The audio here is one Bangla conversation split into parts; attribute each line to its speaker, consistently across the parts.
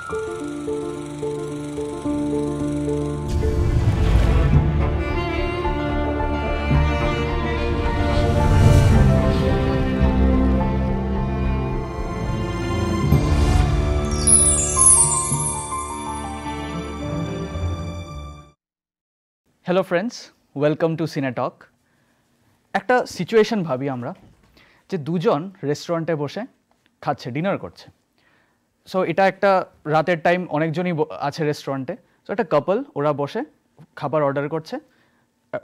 Speaker 1: হ্যালো ফ্রেন্ডস, ওয়েলকাম টু সিনে টক। একটা সিচুয়েশন ভাবি আমরা যে দুজন রেস্টুরেন্টে বসে খাচ্ছে, ডিনার করছে। সো এটা একটা রাতের টাইম, অনেকজনই আছে রেস্টুরেন্টে। সো একটা কাপল, ওরা বসে খাবার অর্ডার করছে,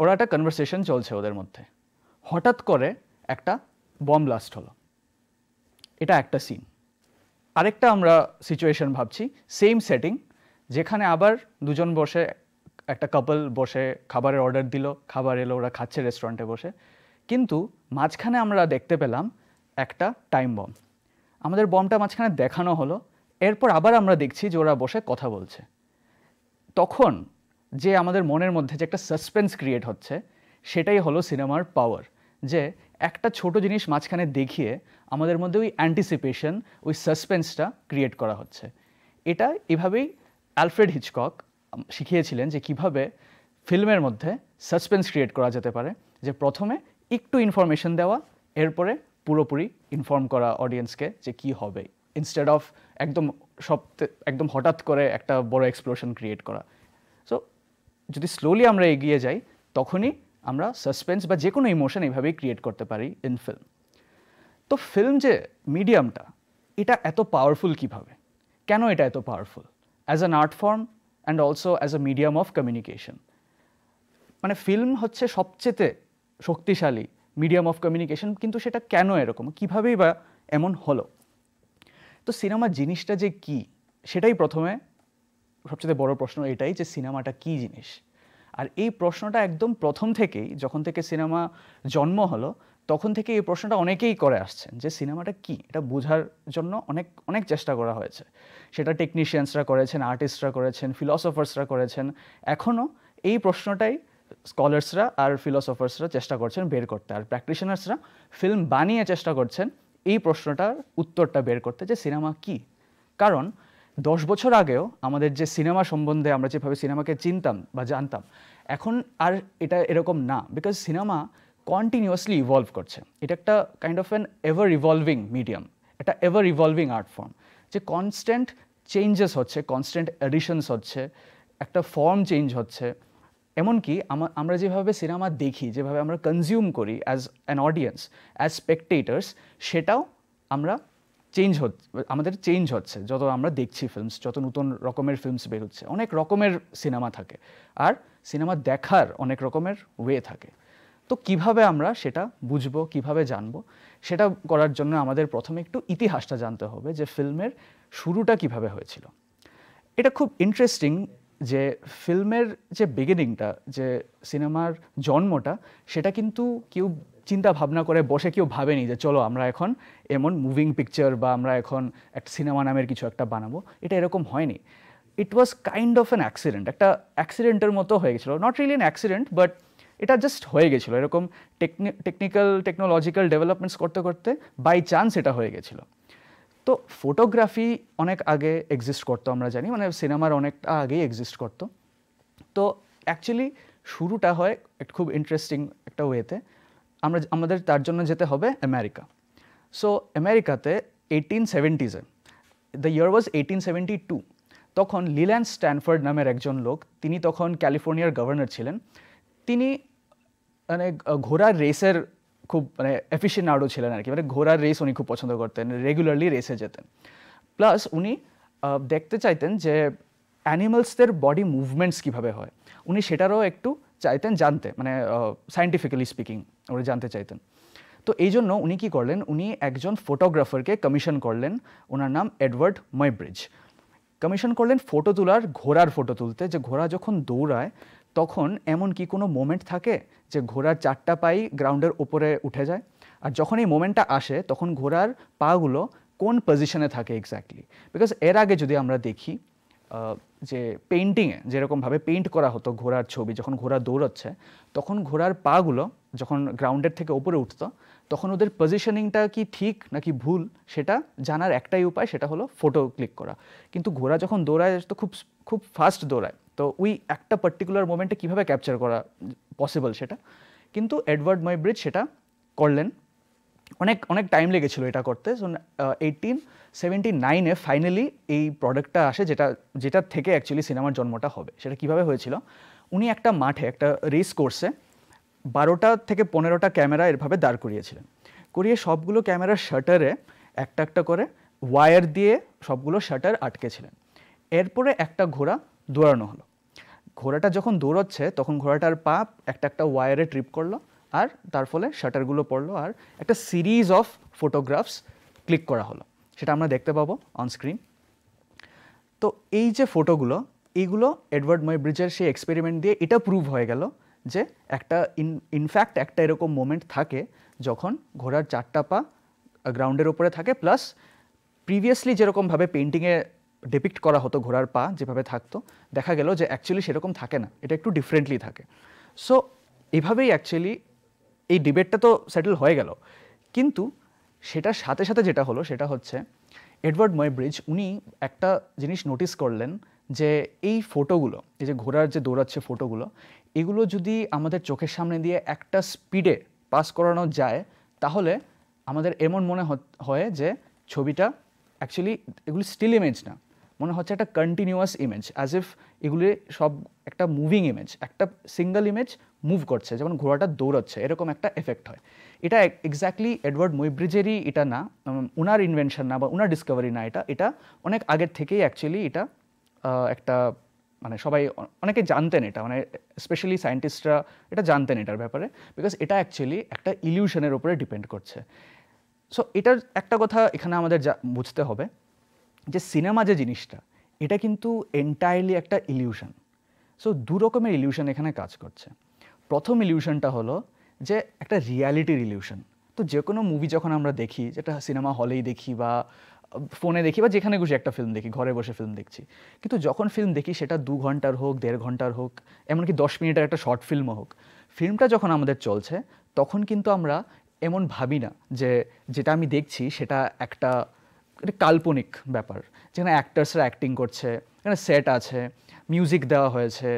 Speaker 1: ওরা একটা কনভারসেশন চলছে ওদের মধ্যে। হঠাৎ করে একটা বম ব্লাস্ট হলো। এটা একটা সিন। আরেকটা আমরা সিচুয়েশন ভাবছি, সেম সেটিং, যেখানে আবার দুজন বসে, একটা কাপল বসে খাবারের অর্ডার দিল, খাবার এলো, ওরা খাচ্ছে রেস্টুরেন্টে বসে। কিন্তু মাঝখানে আমরা দেখতে পেলাম একটা টাইম বম। আমাদের বমটা মাঝখানে দেখানো হলো, এরপর আবার আমরা দেখছি যে ওরা বসে কথা বলছে। তখন যে আমাদের মনের মধ্যে যে একটা সাসপেন্স ক্রিয়েট হচ্ছে, সেটাই হলো সিনেমার পাওয়ার। যে একটা ছোট জিনিস মাঝখানে দেখিয়ে আমাদের মধ্যে ওই অ্যান্টিসিপেশন, ওই সাসপেন্সটা ক্রিয়েট করা হচ্ছে। এটা এভাবেই অ্যালফ্রেড হিচকক শিখিয়েছিলেন যে কিভাবে ফিল্মের মধ্যে সাসপেন্স ক্রিয়েট করা যেতে পারে। যে প্রথমে একটু ইনফরমেশন দেওয়া, এরপরে পুরোপুরি ইনফর্ম করা অডিয়েন্সকে যে কি হবে, ইনস্টেড অফ একদম হঠাৎ করে একটা বড় এক্সপ্লোশন ক্রিয়েট করা। সো যদি স্লোলি আমরা এগিয়ে যাই, তখনই আমরা সাসপেন্স বা যে কোনো ইমোশন এইভাবেই ক্রিয়েট করতে পারি ইন ফিল্ম। তো ফিল্ম যে মিডিয়ামটা, এটা এত পাওয়ারফুল কিভাবে, কেন এটা এত powerful as an art form and also as a medium of communication? মানে ফিল্ম হচ্ছে সবচেয়ে শক্তিশালী মিডিয়াম অফ কমিউনিকেশন, কিন্তু সেটা কেন এরকম, কীভাবেই বা এমন হলো? তো সিনেমা জিনিসটা যে কি, সেটাই প্রথমে সবচেয়ে বড় প্রশ্ন এটাই যে সিনেমাটা কি জিনিস। আর এই প্রশ্নটা একদম প্রথম থেকেই, যখন থেকে সিনেমা জন্ম হলো, তখন থেকে এই প্রশ্নটা অনেকেই করে আসছেন যে সিনেমাটা কি, এটা বোঝার জন্য অনেক অনেক চেষ্টা করা হয়েছে। সেটা টেকনিশিয়ানসরা করেছেন, আর্টিস্টরা করেছেন, ফিলসফার্সরা করেছেন। এখনও এই প্রশ্নটাই স্কলার্সরা আর ফিলসফার্সরা চেষ্টা করছেন বের করতে, আর প্র্যাকটিশনার্সরা ফিল্ম বানিয়ে চেষ্টা করছেন এই প্রশ্নটার উত্তরটা বের করতে, যে সিনেমা কি। কারণ 10 বছর আগেও আমাদের যে সিনেমা সম্বন্ধে আমরা যেভাবে সিনেমাকে চিনতাম বা জানতাম, এখন আর এটা এরকম না। বিকজ সিনেমা কন্টিনিউয়াসলি ইভলভ করছে। এটা একটা kind of an ever evolving medium, একটা এভার ইভলভিং আর্ট ফর্ম, যে কনস্ট্যান্ট চেঞ্জেস হচ্ছে, কনস্ট্যান্ট এডিশনস হচ্ছে, একটা ফর্ম চেঞ্জ হচ্ছে। এমনকি আমরা যেভাবে সিনেমা দেখি, যেভাবে আমরা কনজিউম করি অ্যাজ অ্যান অডিয়েন্স, অ্যাজ স্পেকটেটার্স, সেটাও আমরা আমাদের চেঞ্জ হচ্ছে যত আমরা দেখছি ফিল্মস, যত নতুন রকমের ফিল্মস বেরোচ্ছে। অনেক রকমের সিনেমা থাকে, আর সিনেমা দেখার অনেক রকমের ওয়ে থাকে। তো কিভাবে আমরা সেটা বুঝবো, কিভাবে জানবো, সেটা করার জন্য আমাদের প্রথমে একটু ইতিহাসটা জানতে হবে, যে ফিল্মের শুরুটা কিভাবে হয়েছিল। এটা খুব ইন্টারেস্টিং যে ফিল্মের যে বিগিনিংটা, যে সিনেমার জন্মটা, সেটা কিন্তু কেউ চিন্তা ভাবনা করে বসে কেউ ভাবেনি যে চলো আমরা এখন এমন মুভিং পিকচার বা আমরা এখন একটা সিনেমা নামের কিছু একটা বানাবো। এটা এরকম হয়নি। It was kind of an accident, একটা অ্যাক্সিডেন্টের মতো হয়ে গেছিলো। Not really an accident, but এটা জাস্ট হয়ে গেছিলো। এরকম টেকনোলজিক্যাল ডেভেলপমেন্টস করতে করতে বাই চান্স এটা হয়ে গেছিলো। তো ফটোগ্রাফি অনেক আগে এক্সিস্ট করতো, আমরা জানি, মানে সিনেমার অনেকটা আগেই এক্সিস্ট করতো। তো অ্যাকচুয়ালি শুরুটা হয় খুব ইন্টারেস্টিং একটা ওয়েতে। আমাদের তার জন্য যেতে হবে আমেরিকা। সো আমেরিকাতে 1870s, দ্য ইয়ার ওয়াজ 1872, তখন লিল্যান্ড স্ট্যানফোর্ড নামের একজন লোক, তিনি তখন ক্যালিফোর্নিয়ার গভর্নর ছিলেন। তিনি মানে ঘোড়ার রেসের খুব এফিশিয়েন্ট ছিলেন আর কি, মানে ঘোড়ার রেস উনি খুব পছন্দ করতেন, রেগুলারলি রেসে যেতেন। প্লাস উনি দেখতে চাইতেন যে অ্যানিমালসদের বডি মুভমেন্টস কীভাবে হয়, উনি সেটারও একটু চাইতেন জানতে, মানে সায়েন্টিফিক্যালি স্পিকিং উনি জানতে চাইতেন। তো এই জন্য উনি কী করলেন, উনি একজন ফটোগ্রাফারকে কমিশন করলেন, ওনার নাম এডওয়ার্ড ময়ব্রিজ। কমিশন করলেন ফটো তোলার, ঘোড়ার ফটো তুলতে। যে ঘোড়া যখন দৌড়ায় তখন এমন কি কোনো মোমেন্ট থাকে যে ঘোড়ার 4টা পাই গ্রাউন্ডের উপরে উঠে যায়, আর যখন এই মোমেন্টটা আসে তখন ঘোড়ার পাগুলো কোন পজিশনে থাকে এক্স্যাক্টলি। বিকজ এর আগে যদি আমরা দেখি যে পেইন্টিংয়ে যেরকমভাবে পেইন্ট করা হতো ঘোড়ার ছবি, যখন ঘোড়া দৌড়চ্ছে তখন ঘোড়ার পাগুলো যখন গ্রাউন্ডের থেকে ওপরে উঠতো তখন ওদের পজিশনিংটা কি ঠিক নাকি ভুল সেটা জানার একটাই উপায়, সেটা হলো ফটো ক্লিক করা। কিন্তু ঘোড়া যখন দৌড়ায় তো খুব খুব ফাস্ট দৌড়ায়, তো ওই একটা পার্টিকুলার মোমেন্টে কীভাবে ক্যাপচার করা পসিবল সেটা, কিন্তু এডওয়ার্ড মুইব্রিজ সেটা করলেন। অনেক অনেক টাইম লেগেছিল এটা করতে। সো 1879-এ ফাইনালি এই প্রোডাক্টটা আসে, যেটার থেকে অ্যাকচুয়ালি সিনেমার জন্মটা হবে। সেটা কিভাবে হয়েছিল, উনি একটা মাঠে একটা রেস কোর্সে 12টা থেকে 15টা ক্যামেরা এরভাবে দাঁড় করিয়েছিলেন, করিয়ে সবগুলো ক্যামেরার শাটারে একটা একটা করে ওয়্যার দিয়ে সবগুলো শাটার আটকেছিলেন। এরপরে একটা ঘোড়া দৌড়ানো হলো। ঘোড়াটা যখন দৌড়চ্ছে তখন ঘোড়াটার পা একটা একটা ওয়্যারে ট্রিপ করলো, আর তার ফলে শাটারগুলো পড়লো, আর একটা সিরিজ অফ ফটোগ্রাফস ক্লিক করা হলো, সেটা আমরা দেখতে পাবো অন স্ক্রিন। তো এই যে ফটোগুলো, এইগুলো এডওয়ার্ড মুইব্রিজের সেই এক্সপেরিমেন্ট দিয়ে এটা প্রুভ হয়ে গেল যে একটা ইনফ্যাক্ট একটা এরকম মোমেন্ট থাকে যখন ঘোড়ার 4টা পা গ্রাউন্ডের ওপরে থাকে, প্লাস প্রিভিয়াসলি যেরকমভাবে পেইন্টিংয়ে ডিপিক্ট করা হতো ঘোড়ার পা যেভাবে থাকতো, দেখা গেল যে অ্যাকচুয়ালি সেরকম থাকে না, এটা একটু ডিফারেন্টলি থাকে। সো এইভাবেই অ্যাকচুয়ালি এই ডিবেটটা তো সেটেল হয়ে গেল। কিন্তু সেটার সাথে সাথে যেটা হলো সেটা হচ্ছে এডওয়ার্ড মুইব্রিজ উনি একটা জিনিস নোটিস করলেন যে এই ফটোগুলো, এই যে ঘোড়ার যে দৌড়াচ্ছে ফটোগুলো, এগুলো যদি আমাদের চোখের সামনে দিয়ে একটা স্পিডে পাস করানো যায় তাহলে আমাদের এমন মনে হয় যে ছবিটা অ্যাকচুয়ালি এগুলি স্টিল ইমেজ না, মনে হচ্ছে একটা কন্টিনিউয়াস ইমেজ, অ্যাজ ইফ এগুলি সব একটা মুভিং ইমেজ, একটা সিঙ্গেল ইমেজ মুভ করছে, যেমন ঘোড়াটা দৌড়াচ্ছে, এরকম একটা এফেক্ট হয়। এটা এক্স্যাক্টলি এডওয়ার্ড মুইব্রিজেরই এটা না, ওনার ইনভেনশন না বা ওনার ডিসকভারি না, এটা অনেক আগের থেকেই অ্যাকচুয়ালি এটা একটা মানে সবাই অনেকে জানতেন এটা, মানে স্পেশালি সায়েন্টিস্টরা এটা জানতেন এটার ব্যাপারে, বিকজ এটা অ্যাকচুয়ালি একটা ইলিউশনের উপরে ডিপেন্ড করছে। সো এটার একটা কথা এখানে আমাদের বুঝতে হবে যে সিনেমা যে জিনিসটা এটা কিন্তু এন্টায়ারলি একটা ইলিউশন। সো দু রকমের ইলিউশন এখানে কাজ করছে। প্রথম ইলিউশনটা হলো যে একটা রিয়ালিটির ইলিউশন। তো যে কোনো মুভি যখন আমরা দেখি, যেটা সিনেমা হলেই দেখি বা ফোনে দেখি বা যেখানে খুশি একটা ফিল্ম দেখি, ঘরে বসে ফিল্ম দেখছি, কিন্তু যখন ফিল্ম দেখি সেটা 2 ঘন্টার হোক, 1.5 ঘন্টার হোক, এমনকি 10 মিনিটের একটা শর্ট ফিল্মও হোক, ফিল্মটা যখন আমাদের চলছে তখন কিন্তু আমরা এমন ভাবি না যে যেটা আমি দেখছি সেটা একটা কাল্পনিক ব্যাপার, যেখানে অ্যাক্টার্সরা অ্যাক্টিং করছে, এখানে সেট আছে, মিউজিক দেওয়া হয়েছে,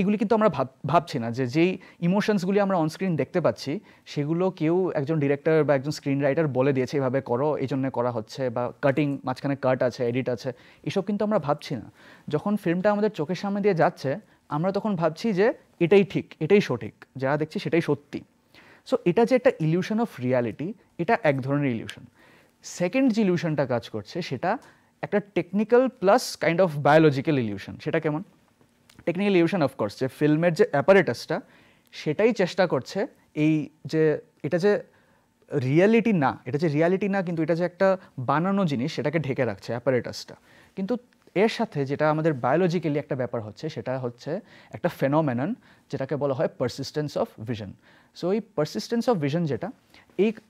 Speaker 1: এগুলি কিন্তু আমরা ভাবছি না যে যেই ইমোশনসগুলি আমরা অনস্ক্রিন দেখতে পাচ্ছি সেগুলো কেউ একজন ডিরেক্টর বা একজন স্ক্রিন রাইটার বলে দিয়েছে এভাবে করো, এই জন্য করা হচ্ছে, বা কাটিং মাঝখানে কাট আছে, এডিট আছে, এসব কিন্তু আমরা ভাবছি না। যখন ফিল্মটা আমাদের চোখের সামনে দিয়ে যাচ্ছে আমরা তখন ভাবছি যে এটাই ঠিক, এটাই সঠিক, যা দেখছি সেটাই সত্যি। সো এটা যে একটা ইলিউশন অফ রিয়ালিটি, এটা এক ধরনের ইলিউশন। সেকেন্ড যে ইলিউশনটা কাজ করছে সেটা একটা technical plus kind of biological illusion. সেটা কেমন? টেকনিক্যাল ইলিউশন অফকোর্স যে ফিল্মের যে অ্যাপারেটাসটা সেটাই চেষ্টা করছে এই যে এটা যে রিয়ালিটি না, এটা যে রিয়ালিটি না, কিন্তু এটা যে একটা বানানো জিনিস সেটাকে ঢেকে রাখছে অ্যাপারেটাসটা। কিন্তু এর সাথে যেটা আমাদের বায়োলজিক্যালি একটা ব্যাপার হচ্ছে সেটা হচ্ছে একটা ফেনোমেনন যেটাকে বলা হয় পারসিস্টেন্স অফ ভিশন। সো এই পারসিস্টেন্স অফ ভিশন যেটা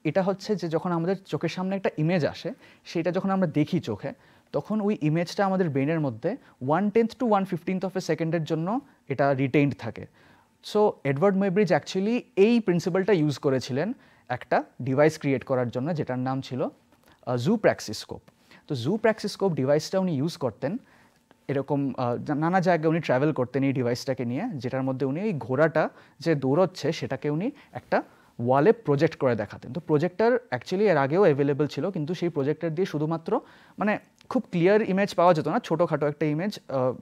Speaker 1: এটা হচ্ছে যে যখন আমাদের চোখের সামনে একটা ইমেজ আসে, সেটা যখন আমরা দেখি চোখে, তখন ওই ইমেজটা আমাদের ব্রেনের মধ্যে 1/10 to 1/15 অফ এ সেকেন্ডের জন্য এটা রিটেইনড থাকে। সো এডওয়ার্ড মুইব্রিজ অ্যাকচুয়ালি এই প্রিন্সিপালটা ইউজ করেছিলেন একটা ডিভাইস ক্রিয়েট করার জন্য, যেটার নাম ছিল জু প্র্যাক্সিস্কোপ। তো জু প্র্যাক্সিস্কোপ ডিভাইসটা উনি ইউজ করতেন এরকম নানা জায়গায় উনি ট্রাভেল করতেন এই ডিভাইসটাকে নিয়ে, যেটার মধ্যে উনি এই ঘোড়াটা যে দৌড়চ্ছে সেটাকে উনি একটা ওয়ালে প্রজেক্ট করে দেখাতেন। তো প্রজেক্টর অ্যাকচুয়ালি এর আগেও অ্যাভেলেবল ছিল, কিন্তু সেই প্রজেক্টর দিয়ে শুধুমাত্র মানে খুব ক্লিয়ার ইমেজ পাওয়া যেত না, ছোটোখাটো একটা ইমেজ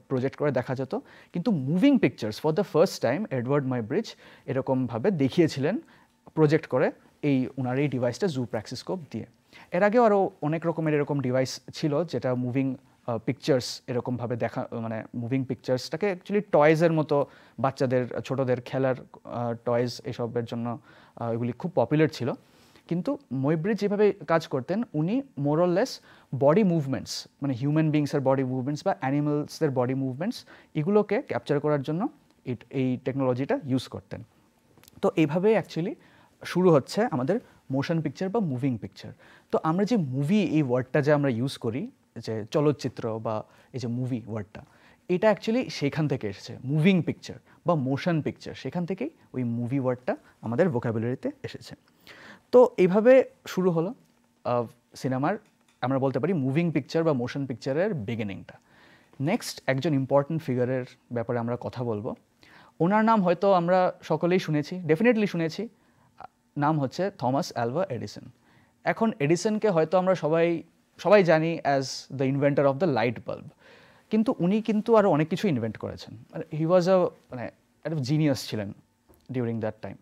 Speaker 1: প্রজেক্ট করে দেখা যেত। কিন্তু moving pictures for the first time Edward মুইব্রিজ এরকমভাবে দেখিয়েছিলেন প্রজেক্ট করে ওনার এই ডিভাইসটা জু প্র্যাক্সিস্কোপ দিয়ে। এর আগেও আরও অনেক রকমের এরকম ডিভাইস ছিল যেটা মুভিং পিকচার্স এরকমভাবে দেখা, মানে মুভিং পিকচার্সটাকে অ্যাকচুয়ালি টয়েজের মতো বাচ্চাদের ছোটোদের খেলার টয়েজ এসবের জন্য এগুলি খুব পপুলার ছিল। কিন্তু মুইব্রিজ যেভাবে কাজ করতেন উনি মোরলেস বডি মুভমেন্টস, মানে হিউম্যান বিংসের বডি মুভমেন্টস বা অ্যানিমালসদের বডি মুভমেন্টস, এগুলোকে ক্যাপচার করার জন্য এই টেকনোলজিটা ইউজ করতেন। তো এইভাবেই অ্যাকচুয়ালি শুরু হচ্ছে আমাদের মোশন পিকচার বা মুভিং পিকচার। তো আমরা যে মুভি এই ওয়ার্ডটা যে আমরা ইউজ করি, যে চলচ্চিত্র বা এই যে মুভি ওয়ার্ডটা, এটা অ্যাকচুয়ালি সেখান থেকে এসেছে, মুভিং পিকচার বা মোশন পিকচার, সেখান থেকেই ওই মুভি ওয়ার্ডটা আমাদের ভোকাবুলারিতে এসেছে। তো এইভাবে শুরু হলো সিনেমার, আমরা বলতে পারি মুভিং পিকচার বা মোশন পিকচারের বিগিনিংটা। নেক্সট একজন ইম্পর্ট্যান্ট ফিগারের ব্যাপারে আমরা কথা বলবো। ওনার নাম হয়তো আমরা সকলেই শুনেছি, ডেফিনেটলি শুনেছি, নাম হচ্ছে থমাস অ্যালভা এডিসন। এখন এডিসনকে হয়তো আমরা সবাই জানি as the inventor of the light bulb, কিন্তু উনি কিন্তু আরও অনেক কিছু ইনভেন্ট করেছেন। হি ওয়াজ একটা জিনিয়াস ছিলেন during that time,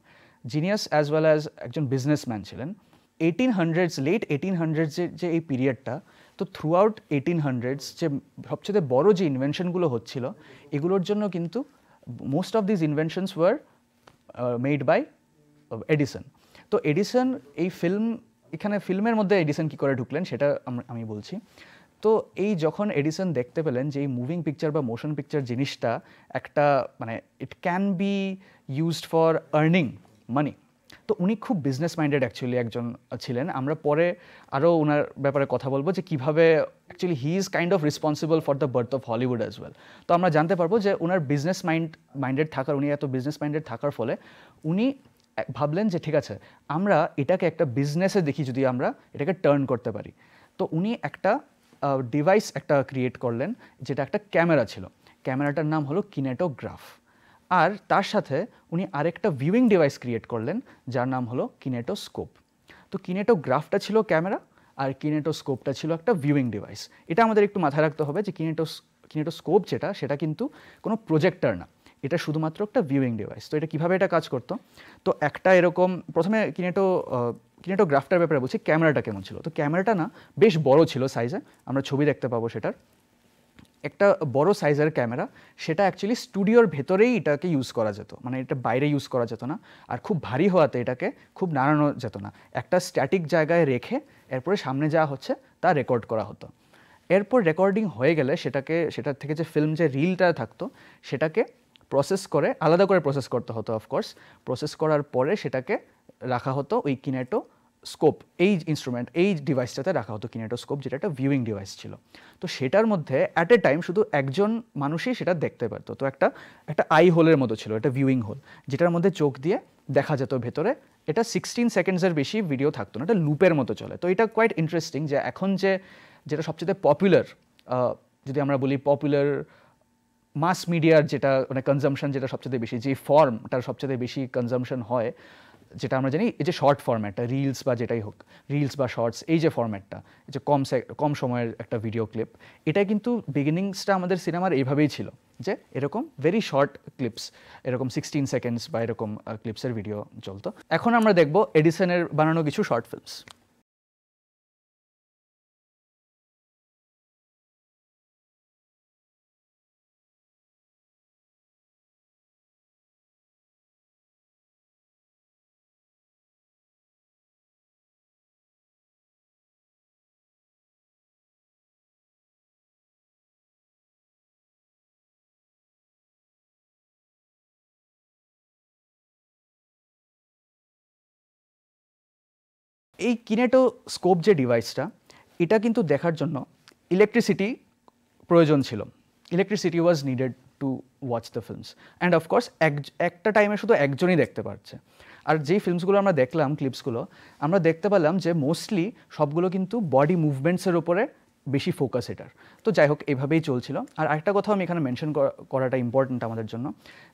Speaker 1: genius as well as একজন বিজনেসম্যান ছিলেন। লেট 1800s যে এই পিরিয়ডটা, তো থ্রু আউট 1800s যে সবচেয়ে বড় যে ইনভেনশনগুলো হচ্ছিল, এগুলোর জন্য কিন্তু most of this inventions were made by Edison. তো এডিসন এই এখানে ফিল্মের মধ্যে এডিসন কী করে ঢুকলেন সেটা আমি বলছি। তো এই যখন এডিসন দেখতে পেলেন যে এই মুভিং পিকচার বা মোশন পিকচার জিনিসটা একটা it can be used for earning money, তো উনি খুব বিজনেস মাইন্ডেড অ্যাকচুয়ালি একজন ছিলেন। আমরা পরে আরও ওনার ব্যাপারে কথা বলবো যে কীভাবে actually he is kind of responsible for the birth of Hollywood as well. তো আমরা জানতে পারবো যে ওনার বিজনেস মাইন্ডেড থাকার, উনি এত বিজনেস মাইন্ডেড থাকার ফলে উনি ভাবলেন যে ঠিক আছে, আমরা এটাকে একটা বিজনেসে দেখি, যদি আমরা এটাকে টার্ন করতে পারি। তো উনি একটা ডিভাইস ক্রিয়েট করলেন, যেটা একটা ক্যামেরা ছিল। ক্যামেরাটার নাম হলো কিনেটোগ্রাফ। আর তার সাথে উনি আরেকটা ভিউইং ডিভাইস ক্রিয়েট করলেন, যার নাম হলো কিনেটোস্কোপ। তো কিনেটোগ্রাফটা ছিল ক্যামেরা, আর কিনেটোস্কোপটা ছিল একটা ভিউইং ডিভাইস। এটা আমাদের একটু মাথায় রাখতে হবে যে কিনেটোস্কোপ সেটা কিন্তু কোনো প্রজেক্টর না, এটা শুধুমাত্র একটা ভিউইং ডিভাইস। তো এটা কীভাবে কাজ করতো, তো একটা এরকম, প্রথমে কিনেটোগ্রাফটার ব্যাপারে বলছি, ক্যামেরাটা কেমন ছিল। তো ক্যামেরাটা না বেশ বড় ছিল সাইজে, আমরা ছবি দেখতে পাবো সেটার, একটা বড় সাইজের ক্যামেরা। সেটা অ্যাকচুয়ালি স্টুডিওর ভেতরেই এটাকে ইউজ করা যেত, এটা বাইরে ইউজ করা যেত না। আর খুব ভারী হওয়াতে এটাকে খুব নাড়ানো যেত না, একটা স্ট্যাটিক জায়গায় রেখে এরপরে সামনে যা হচ্ছে তা রেকর্ড করা হতো। এরপর রেকর্ডিং হয়ে গেলে সেটার থেকে যে ফিল্ম যে রিলটা থাকতো সেটাকে প্রসেস করে, আলাদা করে প্রসেস করতে হতো অফকোর্স। প্রসেস করার পরে সেটাকে রাখা হতো ওই কিনেটোস্কোপ, এই ডিভাইসটাতে রাখা হতো কিনেটোস্কোপ, যেটা একটা ভিউইং ডিভাইস ছিল। তো সেটার মধ্যে অ্যাট এ টাইম শুধু একজন মানুষই সেটা দেখতে পারতো। তো একটা আই হোলের মতো ছিল, একটা ভিউইং হোল, যেটার মধ্যে চোখ দিয়ে দেখা যেত ভেতরে। এটা 16 সেকেন্ডসের বেশি ভিডিও থাকতো না, এটা লুপের মতো চলে। তো এটা কোয়াইট ইন্টারেস্টিং যে এখন যেটা সবচেয়ে পপুলার, যদি আমরা বলি পপুলার মাস মিডিয়ার যেটা কনজামশন, যেটা সবচেয়ে বেশি, যে ফর্মটার সবচেয়ে বেশি কনজামশন হয়, যেটা আমরা জানি, এই যে শর্ট ফরম্যাটটা, রিলস বা যেটাই হোক, রিলস বা শর্টস, এই যে ফরম্যাটটা, এই যে কম সময়ের একটা ভিডিও ক্লিপ, এটা কিন্তু বিগিনিংসটা আমাদের সিনেমার এইভাবেই ছিল, যে এরকম ভেরি শর্ট ক্লিপস, এরকম 16 সেকেন্ডস বা এরকম ক্লিপসের ভিডিও চলতো। এখন আমরা দেখব এডিসনের বানানো কিছু শর্ট ফিল্মস। এই কিনেটোস্কোপ যে ডিভাইসটা, এটা কিন্তু দেখার জন্য ইলেকট্রিসিটি প্রয়োজন ছিল। Electricity was needed to watch the films, and of course একটা টাইমে শুধু একজনই দেখতে পারছে। আর যেই ফিল্মসগুলো আমরা দেখলাম, ক্লিপসগুলো আমরা দেখতে পেলাম যে মোস্টলি সবগুলো কিন্তু বডি মুভমেন্টসের উপরে বেশি ফোকাস এটার। তো যাই হোক, এভাবেই চলছিল। আর আরেকটা কথা আমি এখানে মেনশন করাটা ইম্পর্ট্যান্ট আমাদের জন্য,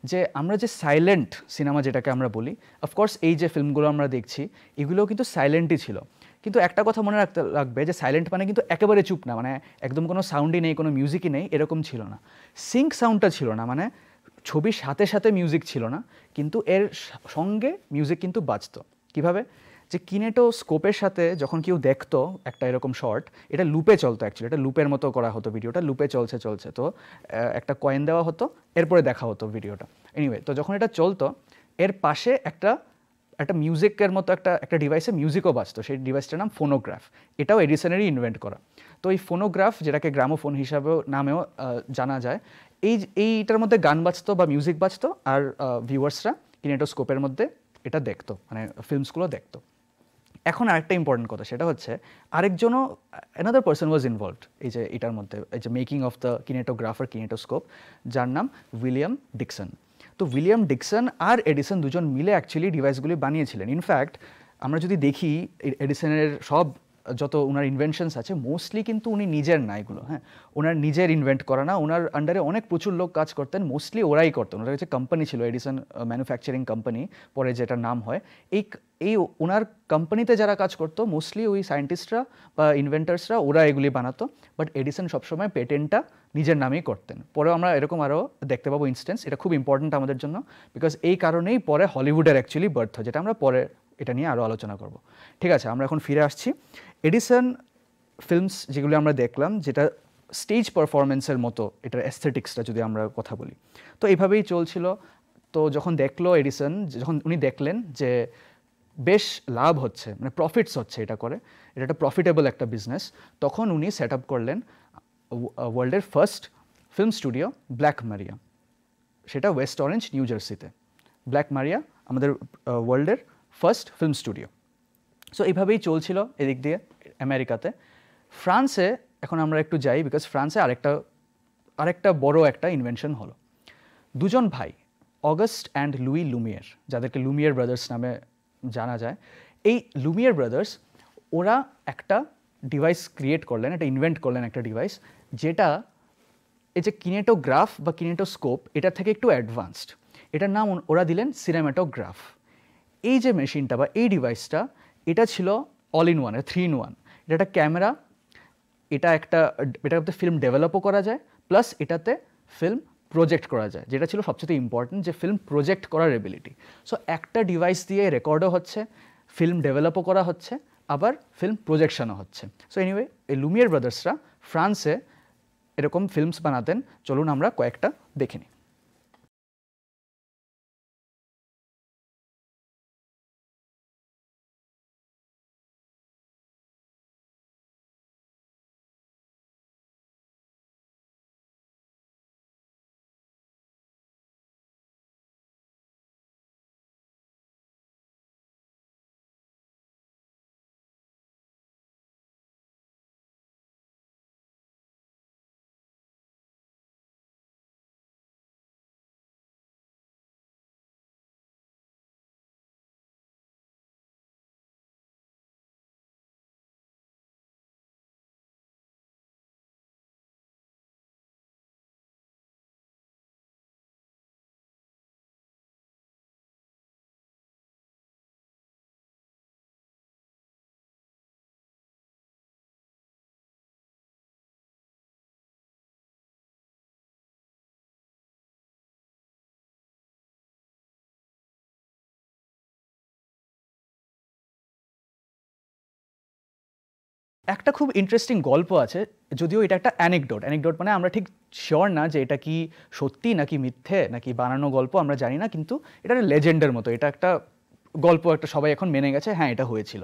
Speaker 1: যে আমরা যে সাইলেন্ট সিনেমা যেটাকে আমরা বলি, অফকোর্স এই যে ফিল্মগুলো আমরা দেখছি এগুলোও কিন্তু সাইলেন্টই ছিল। কিন্তু একটা কথা মনে রাখতে লাগবে যে সাইলেন্ট কিন্তু একেবারে চুপ না, একদম কোনো সাউন্ডই নেই, কোনো মিউজিকই নেই, এরকম ছিল না। সিঙ্ক সাউন্ডটা ছিল না, ছবির সাথে সাথে মিউজিক ছিল না, কিন্তু এর সঙ্গে মিউজিক কিন্তু বাজতো। কীভাবে, যে কিনেটোস্কোপের সাথে যখন কেউ দেখতো একটা এরকম শর্ট, এটা লুপে চলতো, অ্যাকচুয়ালি এটা লুপের মতো করা হতো, ভিডিওটা লুপে চলছে। তো একটা কয়েন দেওয়া হতো, এরপরে দেখা হতো ভিডিওটা। এনিওয়ে, তো যখন এটা চলতো, এর পাশে একটা মিউজিকের মতো একটা ডিভাইসে মিউজিকও বাজতো। সেই ডিভাইসটার নাম ফোনোগ্রাফ। এটাও এডিসনেরই ইনভেন্ট করা। তো এই ফোনোগ্রাফ, যেটাকে গ্রামোফোন নামেও জানা যায়, এইটার মধ্যে গান বাজতো বা মিউজিক বাজতো, আর ভিউয়ার্সরা কিনেটোস্কোপের মধ্যে এটা দেখতো, ফিল্মসগুলো দেখতো। এখন আরেকটা ইম্পর্টেন্ট কথা, সেটা হচ্ছে আরেকজনও অ্যানাদার পার্সন ওয়াজ ইনভলভড এই যে এটার মধ্যে, এই যে মেকিং অফ দ্য কিনেটোগ্রাফার কিনেটোস্কোপ, যার নাম উইলিয়াম ডিকসন। তো উইলিয়াম ডিকসন আর এডিসন দুজন মিলে অ্যাকচুয়ালি ডিভাইসগুলি বানিয়েছিলেন। ইনফ্যাক্ট আমরা যদি দেখি এডিসনের সব যত ওনার ইনভেনশনস আছে মোস্টলি কিন্তু উনি নিজের না এগুলো, হ্যাঁ, ওনার নিজের ইনভেন্ট করা না, ওনার আন্ডারে অনেক প্রচুর লোক কাজ করতেন, মোস্টলি ওরাই করতেন। ওনার কাছে কোম্পানি ছিল এডিসন ম্যানুফ্যাকচারিং কোম্পানি, পরে যেটা নাম হয়। এই ওনার কোম্পানিতে যারা কাজ করতো মোস্টলি ওই সায়েন্টিস্টরা বা ইনভেন্টার্সরা, ওরা এগুলি বানাতো। বাট এডিসন সবসময় পেটেন্টটা নিজের নামেই করতেন। পরে আমরা এরকম আরও দেখতে পাবো ইনস্টেন্স। এটা খুব ইম্পর্টেন্ট আমাদের জন্য, বিকজ এই কারণেই পরে হলিউডের অ্যাকচুয়ালি বার্থ হয়, যেটা আমরা পরে এটা নিয়ে আরও আলোচনা করব। ঠিক আছে, আমরা এখন ফিরে আসছি। এডিসন ফিল্মস যেগুলো আমরা দেখলাম, যেটা স্টেজ পারফরমেন্সের মতো, এটার অ্যাস্থেটিক্সটা যদি আমরা কথা বলি, তো এইভাবেই চলছিল। তো যখন দেখলো এডিসন, যখন উনি দেখলেন যে বেশ লাভ হচ্ছে, মানে প্রফিটস হচ্ছে এটা করে, এটা একটা প্রফিটেবল একটা বিজনেস, তখন উনি সেট আপ করলেন ওয়ার্ল্ডের ফার্স্ট ফিল্ম স্টুডিও ব্ল্যাক মারিয়া, সেটা ওয়েস্ট অরেঞ্জ নিউ জার্সিতে। ব্ল্যাক মারিয়া আমাদের ওয়ার্ল্ডের ফার্স্ট ফিল্ম স্টুডিও। সো এইভাবেই চলছিল এদিক দিয়ে আমেরিকাতে। ফ্রান্সে এখন আমরা একটু যাই, বিকজ ফ্রান্সে আরেকটা বড় একটা ইনভেনশন হলো। দুজন ভাই, অগাস্ট অ্যান্ড লুই লুমিয়ার, যাদেরকে লুমিয়ার ব্রাদার্স নামে জানা যায়, এই লুমিয়ার ব্রাদার্স ওরা একটা ডিভাইস ক্রিয়েট করলেন, একটা ইনভেন্ট করলেন একটা ডিভাইস, যেটা এই যে কিনেটোগ্রাফ বা কিনেটোস্কোপ, এটা থেকে একটু অ্যাডভান্সড। এটার নাম ওরা দিলেন সিনেমাটোগ্রাফ। এই যে মেশিনটা বা এই ডিভাইসটা, এটা ছিল অল ইন ওয়ান, 3-in-1। এটা একটা ক্যামেরা, এটাতে ফিল্ম ডেভেলপও করা যায়, প্লাস এটাতে ফিল্ম প্রজেক্ট করা যায়, যেটা ছিল সবচেয়ে ইম্পর্টেন্ট, যে ফিল্ম প্রজেক্ট করার এবিলিটি। সো একটা ডিভাইস দিয়ে রেকর্ডও হচ্ছে, ফিল্ম ডেভেলপও করা হচ্ছে, আবার ফিল্ম প্রজেকশনও হচ্ছে। সো এনিওয়ে, এই লুমিয়ার ব্রাদার্সরা ফ্রান্সে এরকম ফিল্মস বানাতেন। চলুন আমরা কয়েকটা দেখে নিই। একটা খুব ইন্টারেস্টিং গল্প আছে, যদিও এটা একটা অ্যানেকডোট, মানে আমরা ঠিক শিওর না যে এটা কি সত্যি নাকি মিথ্যে নাকি বানানো গল্প, আমরা জানি না, কিন্তু এটা একটা লেজেন্ডের মতো, এটা একটা গল্প, একটা সবাই এখন মেনে গেছে হ্যাঁ এটা হয়েছিল।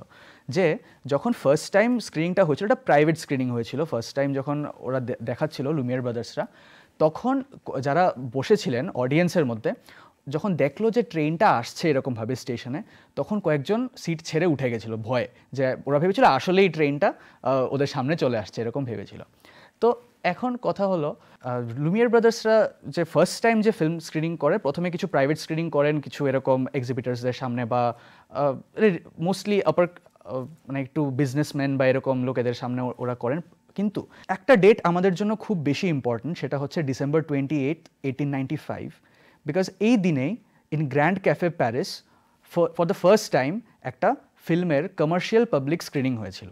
Speaker 1: যে যখন ফার্স্ট টাইম স্ক্রিনিংটা হয়েছিল, এটা প্রাইভেট স্ক্রিনিং হয়েছিল, ফার্স্ট টাইম যখন ওরা দেখাচ্ছিল লুমিয়ার ব্রাদার্সরা, তখন যারা বসেছিলেন অডিয়েন্সের মধ্যে, যখন দেখলো যে ট্রেনটা আসছে এরকমভাবে স্টেশনে, তখন কয়েকজন সিট ছেড়ে উঠে গেছিলো ভয়ে, যে ওরা ভেবেছিল আসলেই ট্রেনটা ওদের সামনে চলে আসছে, এরকম ভেবেছিল। তো এখন কথা হলো, লুমিয়ার ব্রাদার্সরা যে ফার্স্ট টাইম যে ফিল্ম স্ক্রিনিং করে, প্রথমে কিছু প্রাইভেট স্ক্রিনিং করেন কিছু এরকম এক্সিবিটার্সদের সামনে, বা মোস্টলি আপার মানে একটু বিজনেসম্যান বা এরকম লোকেদের সামনে ওরা করেন। কিন্তু একটা ডেট আমাদের জন্য খুব বেশি ইম্পর্টেন্ট, সেটা হচ্ছে December 28, 1895, বিকজ এই দিনেই in grand cafe Paris for the first time একটা ফিল্মের কমার্শিয়াল পাবলিক স্ক্রিনিং হয়েছিল।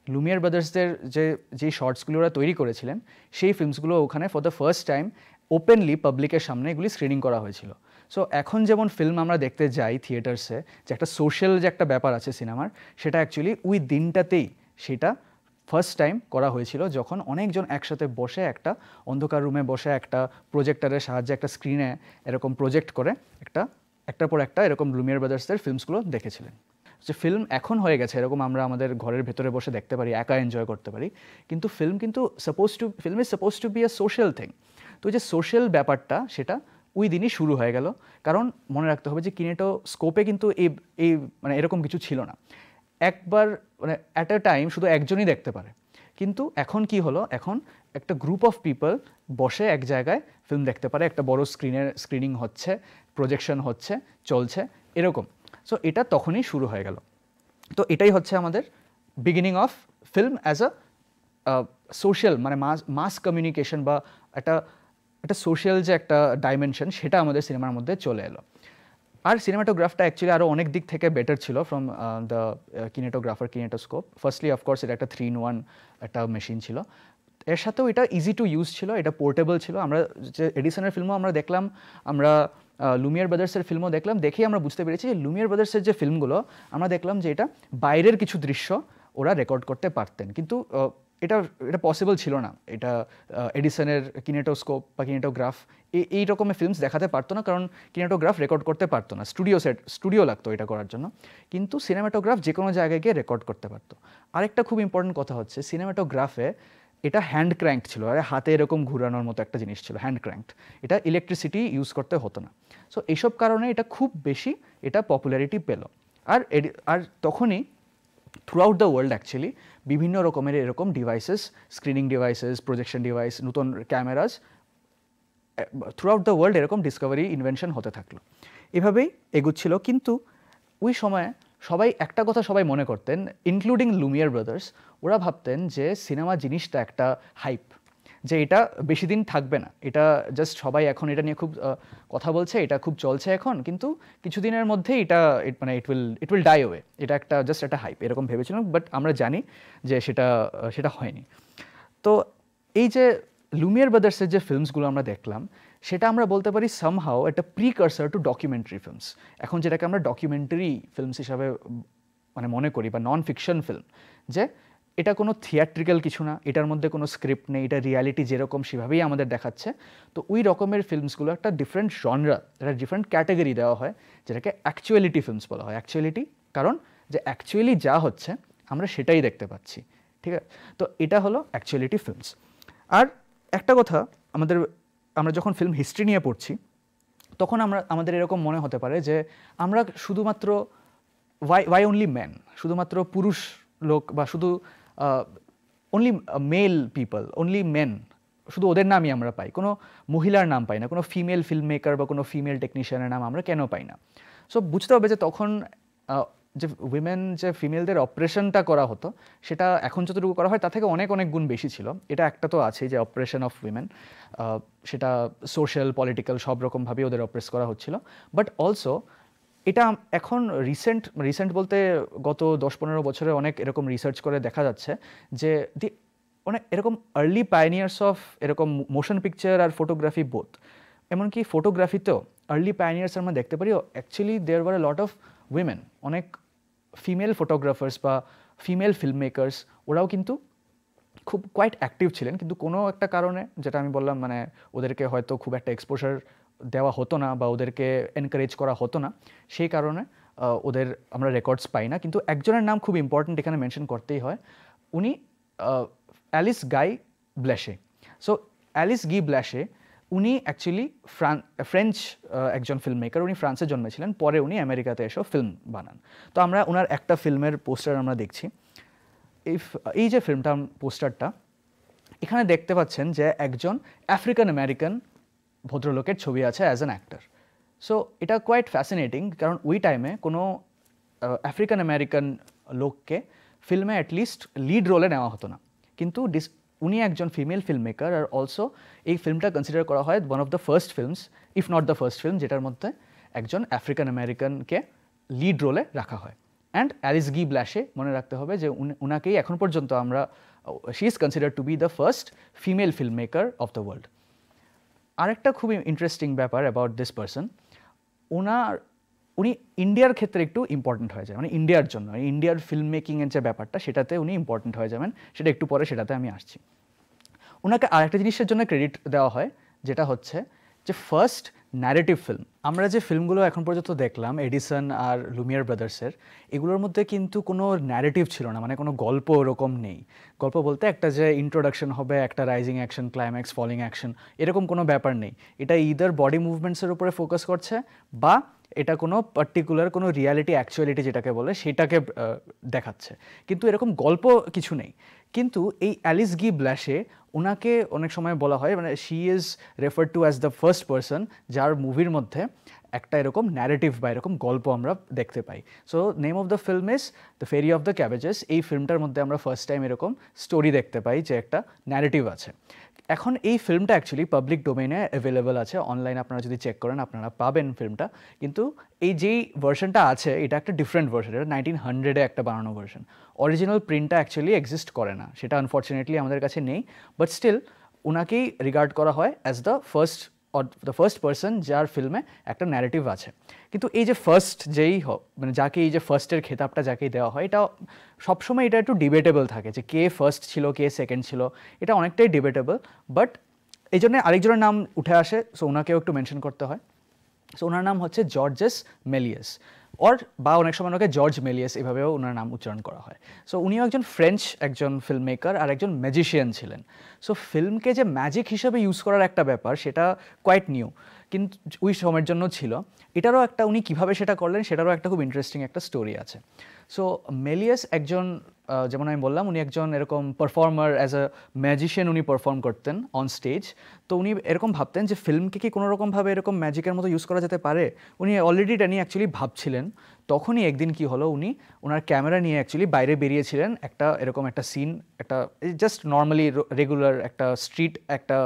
Speaker 1: লুমিয়ার ব্রাদার্সদের যে শর্টসগুলো ওরা তৈরি করেছিলেন, সেই ফিল্মসগুলো ওখানে for the first time openly পাবলিকের সামনে এগুলি স্ক্রিনিং করা হয়েছিল। সো এখন যেমন ফিল্ম আমরা দেখতে যাই থিয়েটার্সে, যে একটা সোশ্যাল যে একটা ব্যাপার আছে সিনেমার, সেটা অ্যাকচুয়ালি ওই দিনটাতেই সেটা ফার্স্ট টাইম করা হয়েছিল, যখন অনেকজন একসাথে বসে একটা অন্ধকার রুমে বসে একটা প্রজেক্টরের সাহায্যে একটা স্ক্রিনে এরকম প্রজেক্ট করে একটার পর একটা এরকম লুমিয়ার ব্রাদার্সদের ফিল্মসগুলো দেখেছিলেন। যে ফিল্ম এখন হয়ে গেছে এরকম আমরা আমাদের ঘরের ভেতরে বসে দেখতে পারি, একা এনজয় করতে পারি, কিন্তু film is suppose two be a social thing. তো যে সোশ্যাল ব্যাপারটা সেটা ওই দিনই শুরু হয়ে গেল। কারণ মনে রাখতে হবে যে কিনেটোস্কোপে কিন্তু এই মানে এরকম কিছু ছিল না। একবার মানে অ্যাট আ টাইম শুধু একজনই দেখতে পারে। কিন্তু এখন কি হলো, এখন একটা গ্রুপ অফ পিপল বসে এক জায়গায় ফিল্ম দেখতে পারে, একটা বড় স্ক্রিনিং হচ্ছে, প্রজেকশন হচ্ছে, চলছে এরকম। সো এটা তখনই শুরু হয়ে গেল। তো এটাই হচ্ছে আমাদের beginning of film as a social, মানে মাস কমিউনিকেশন বা একটা একটা সোশ্যাল যে একটা ডাইমেনশন, সেটা আমাদের সিনেমার মধ্যে চলে এলো। আর সিনেমাটোগ্রাফটা অ্যাকচুয়ালি আরও অনেক দিক থেকে বেটার ছিল ফ্রম দ্য কিনেটোগ্রাফার কিনেটোস্কোপ। ফার্স্টলি অফকোর্স এটা একটা 3-in-1 একটা মেশিন ছিল, এর সাথেও এটা ইজি টু ইউজ ছিল, এটা পোর্টেবল ছিল। আমরা যে এডিসনের ফিল্মও আমরা দেখলাম, আমরা লুমিয়ার ব্রাদার্সের ফিল্মও দেখলাম, দেখেই আমরা বুঝতে পেরেছি যে লুমিয়ার ব্রাদার্সের যে ফিল্মগুলো আমরা দেখলাম যে এটা বাইরের কিছু দৃশ্য ওরা রেকর্ড করতে পারতেন, কিন্তু এটা পসিবল ছিল না। এটা এডিসনের কিনেটোস্কোপ বা কিনেটোগ্রাফ এই রকমের ফিল্মস দেখাতে পারতো না, কারণ কিনেটোগ্রাফ রেকর্ড করতে পারতো না, স্টুডিও লাগতো এটা করার জন্য। কিন্তু সিনেমাটোগ্রাফ যে কোনো জায়গায় গিয়ে রেকর্ড করতে পারতো। আরেকটা খুব ইম্পর্টেন্ট কথা হচ্ছে, সিনেমাটোগ্রাফে এটা হ্যান্ড ক্র্যাঙ্ক ছিল, আর হাতে এরকম ঘুরানোর মতো একটা জিনিস ছিল, হ্যান্ড ক্র্যাঙ্ক। এটা ইলেকট্রিসিটি ইউজ করতে হতো না। সো এইসব কারণে এটা খুব বেশি এটা পপুলারিটি পেল। আর তখনই throughout the world actually বিভিন্ন রকমের এরকম devices, screening devices, projection device, নতুন cameras throughout the world এরকম ডিসকভারি ইনভেনশন হতে থাকলো। এভাবেই এগুচ্ছিল। কিন্তু ওই সময় সবাই একটা কথা সবাই মনে করতেন, ইনক্লুডিং লুমিয়ার ব্রাদার্স, ওরা ভাবতেন যে সিনেমা জিনিসটা একটা হাইপ, যে এটা বেশি দিন থাকবে না, এটা জাস্ট সবাই এখন এটা নিয়ে খুব কথা বলছে, এটা খুব চলছে এখন, কিন্তু কিছুদিনের মধ্যেই এটা মানে ইট উইল ডাই ওয়ে, এটা একটা জাস্ট একটা হাইপ এরকম ভেবেছিলাম। বাট আমরা জানি যে সেটা হয়নি। তো এই যে লুমিয়ার ব্রাদার্সের যে ফিল্মসগুলো আমরা দেখলাম, সেটা আমরা বলতে পারি সামহাও একটা প্রিকার্সার টু ডকুমেন্টারি ফিল্মস। এখন যেটাকে আমরা ডকুমেন্টারি ফিল্মস হিসাবে মানে মনে করি, বা নন ফিকশন ফিল্ম, যে এটা কোনো থিয়েট্রিক্যাল কিছু না, এটার মধ্যে কোনো স্ক্রিপ্ট নেই, এটা রিয়ালিটি যেরকম সেভাবেই আমাদের দেখাচ্ছে। তো ওই রকমের ফিল্মসগুলো একটা ডিফারেন্ট জনরা, একটা ডিফারেন্ট ক্যাটাগরি দেওয়া হয়, যেটাকে অ্যাকচুয়ালিটি ফিল্মস বলা হয়। অ্যাকচুয়ালিটি কারণ যে অ্যাকচুয়ালি যা হচ্ছে আমরা সেটাই দেখতে পাচ্ছি, ঠিক আছে? তো এটা হলো অ্যাকচুয়ালিটি ফিল্মস। আর একটা কথা, আমরা যখন ফিল্ম হিস্ট্রি নিয়ে পড়ছি, তখন আমাদের এরকম মনে হতে পারে যে আমরা শুধুমাত্র ওয়াই অনলি ম্যান, শুধুমাত্র পুরুষ লোক, বা শুধু only male people, only men, শুধু ওদের নামই আমরা পাই, কোনো মহিলার নাম পাই না, কোনো ফিমেল ফিল্ম মেকার বা কোনো ফিমেল টেকনিশিয়ানের নাম আমরা কেন পাই না? সো বুঝতে হবে যে তখন যে উইমেন, যে ফিমেলদের অপারেশনটা করা হতো, সেটা এখন যতটুকু করা হয় তার থেকে অনেক অনেক গুণ বেশি ছিল। এটা একটা তো আছেই যে অপারেশন অফ উইমেন, সেটা সোশ্যাল, পলিটিক্যাল সব রকমভাবেই ওদের অপারেস করা হচ্ছিল। বাট অলসো এটা এখন রিসেন্ট বলতে গত 10-15 বছরে অনেক এরকম রিসার্চ করে দেখা যাচ্ছে যে অনেক এরকম আর্লি পাইনিয়ার্স অফ এরকম মোশন পিকচার আর ফটোগ্রাফি বোথ, এমনকি ফটোগ্রাফিতেও আর্লি পাইনিয়ার্স আমরা দেখতে পারি actually there were a lot of women, অনেক ফিমেল ফটোগ্রাফার্স বা ফিমেল ফিল্ম মেকার্স, ওরাও কিন্তু খুব কোয়াইট অ্যাক্টিভ ছিলেন। কিন্তু কোনো একটা কারণে, যেটা আমি বললাম, মানে ওদেরকে হয়তো খুব একটা এক্সপোজার দেওয়া হতো না বা ওদেরকে এনকারেজ করা হতো না, সেই কারণে ওদের আমরা রেকর্ডস পাই না। কিন্তু একজনের নাম খুব ইম্পর্ট্যান্ট এখানে মেনশন করতেই হয়, উনি অ্যালিস গাই ব্ল্যাশে। সো অ্যালিস গি ব্ল্যাশে উনি অ্যাকচুয়ালি ফ্রেঞ্চ একজন ফিল্ম মেকার, উনি ফ্রান্সে জন্মেছিলেন, পরে উনি আমেরিকাতে এসেও ফিল্ম বানান। তো আমরা ওনার একটা ফিল্মের পোস্টার আমরা দেখছি। এই যে ফিল্মটা পোস্টারটা, এখানে দেখতে পাচ্ছেন যে একজন আফ্রিকান আমেরিকান ভদ্রলোকের ছবি আছে অ্যাজ অ্যান অ্যাক্টর। সো এটা কোয়াইট ফ্যাসিনেটিং, কারণ ওই টাইমে কোনো আফ্রিকান আমেরিকান লোককে ফিল্মে অ্যাটলিস্ট লিড রোলে নেওয়া হতো না। কিন্তু উনি একজন female film maker, are also এই ফিল্মটা কনসিডার করা হয় one of the first films, if not the first film, যেটার মধ্যে একজন আফ্রিকান আমেরিকানকে লিড রোলে রাখা হয়। অ্যান্ড অ্যালিস গি ব্ল্যাশে, মনে রাখতে হবে যে উনাকেই এখন পর্যন্ত আমরা, she is consider to B the first female film maker of the world. আরেকটা খুবই ইন্টারেস্টিং ব্যাপার অ্যাবাউট দিস পারসন, উনি ইন্ডিয়ার ক্ষেত্রে একটু ইম্পর্টেন্ট হয়ে যায়, মানে ইন্ডিয়ার জন্য, ইন্ডিয়ার ফিল্ম মেকিংয়ের যে ব্যাপারটা, সেটাতে উনি ইম্পর্টেন্ট হয়ে যাবেন, সেটা একটু পরে, সেটাতে আমি আসছি। ওনাকে আরেকটা জিনিসের জন্য ক্রেডিট দেওয়া হয়, যেটা হচ্ছে যে ফার্স্ট ন্যারেটিভ ফিল্ম। আমরা যে ফিল্মগুলো এখন পর্যন্ত দেখলাম এডিসন আর লুমিয়ার ব্রাদার্সের, এগুলোর মধ্যে কিন্তু কোনো ন্যারেটিভ ছিল না, মানে কোনো গল্প ওরকম নেই। গল্প বলতে একটা যে ইন্ট্রোডাকশন হবে, একটা rising action, climax, falling action, এরকম কোনো ব্যাপার নেই। এটা ইদার বডি মুভমেন্টসের উপরে ফোকাস করছে বা এটা কোনো পার্টিকুলার কোনো রিয়ালিটি অ্যাকচুয়ালিটি যেটাকে বলে সেটাকে দেখাচ্ছে, কিন্তু এরকম গল্প কিছু নেই। কিন্তু এই অ্যালিস গি ব্ল্যাশে ওনাকে অনেক সময় বলা হয়, মানে she is referred to as the first person যার মুভির মধ্যে একটা এরকম ন্যারেটিভ বা এরকম গল্প আমরা দেখতে পাই। So name of the film is the fairy of the cabbages. এই ফিল্মটার মধ্যে আমরা ফার্স্ট টাইম এরকম স্টোরি দেখতে পাই যে একটা ন্যারেটিভ আছে। এখন এই ফিল্মটা অ্যাকচুয়ালি পাবলিক ডোমেইনে অ্যাভেলেবল আছে, অনলাইনে আপনারা যদি চেক করেন আপনারা পাবেন ফিল্মটা। কিন্তু এই যেই ভার্সনটা আছে এটা একটা ডিফারেন্ট ভার্সন, এটা 1900-এ একটা বানানো ভার্সন। অরিজিনাল প্রিন্টটা অ্যাকচুয়ালি এক্সিস্ট করে না, সেটা আনফর্চুনেটলি আমাদের কাছে নেই। বাট স্টিল ওনাকেই রিগার্ড করা হয় অ্যাজ দ্য ফার্স্ট পার্সন যার ফিল্মে একটা ন্যারেটিভ আছে। কিন্তু এই যে ফার্স্ট মানে যাকে এই যে ফার্স্টের খেতাবটা যাকেই দেওয়া হয়, এটা সবসময় এটা একটু ডিবেটেবল থাকে যে কে ফার্স্ট ছিল কে সেকেন্ড ছিল, এটা অনেকটাই ডিবেটেবল। বাট এই জন্য আরেকজনের নাম উঠে আসে, সো ওনাকেও একটু মেনশন করতে হয়। সো ওনার নাম হচ্ছে জর্জেস মেলিয়াস, বা অনেক সময় ওনাকে জর্জ মেলিয়াস এভাবেও ওনার নাম উচ্চারণ করা হয়। সো উনিও একজন ফ্রেঞ্চ একজন ফিল্ম মেকার আর একজন ম্যাজিশিয়ান ছিলেন। সো ফিল্মকে যে ম্যাজিক হিসেবে ইউজ করার একটা ব্যাপার সেটা কোয়াইট নিউ, কিন্তু ওই সময়ের জন্য ছিল। এটারও একটা উনি কীভাবে সেটা করলেন সেটারও একটা খুব ইন্টারেস্টিং একটা স্টোরি আছে। সো মেলিয়াস একজন, যেমন আমি বললাম, উনি একজন এরকম পারফর্মার, অ্যাজ আ ম্যাজিশিয়ান উনি পারফর্ম করতেন অন স্টেজ। তো উনি এরকম ভাবতেন যে ফিল্মকে কি কোনোরকমভাবে এরকম ম্যাজিকের মতো ইউজ করা যেতে পারে। উনি অলরেডি এটা নিয়ে অ্যাকচুয়ালি ভাবছিলেন। তখনই একদিন কি হলো, উনি ওনার ক্যামেরা নিয়ে অ্যাকচুয়ালি বাইরে বেরিয়েছিলেন একটা এরকম একটা সিন, একটা জাস্ট নর্মালি রেগুলার একটা স্ট্রিট একটা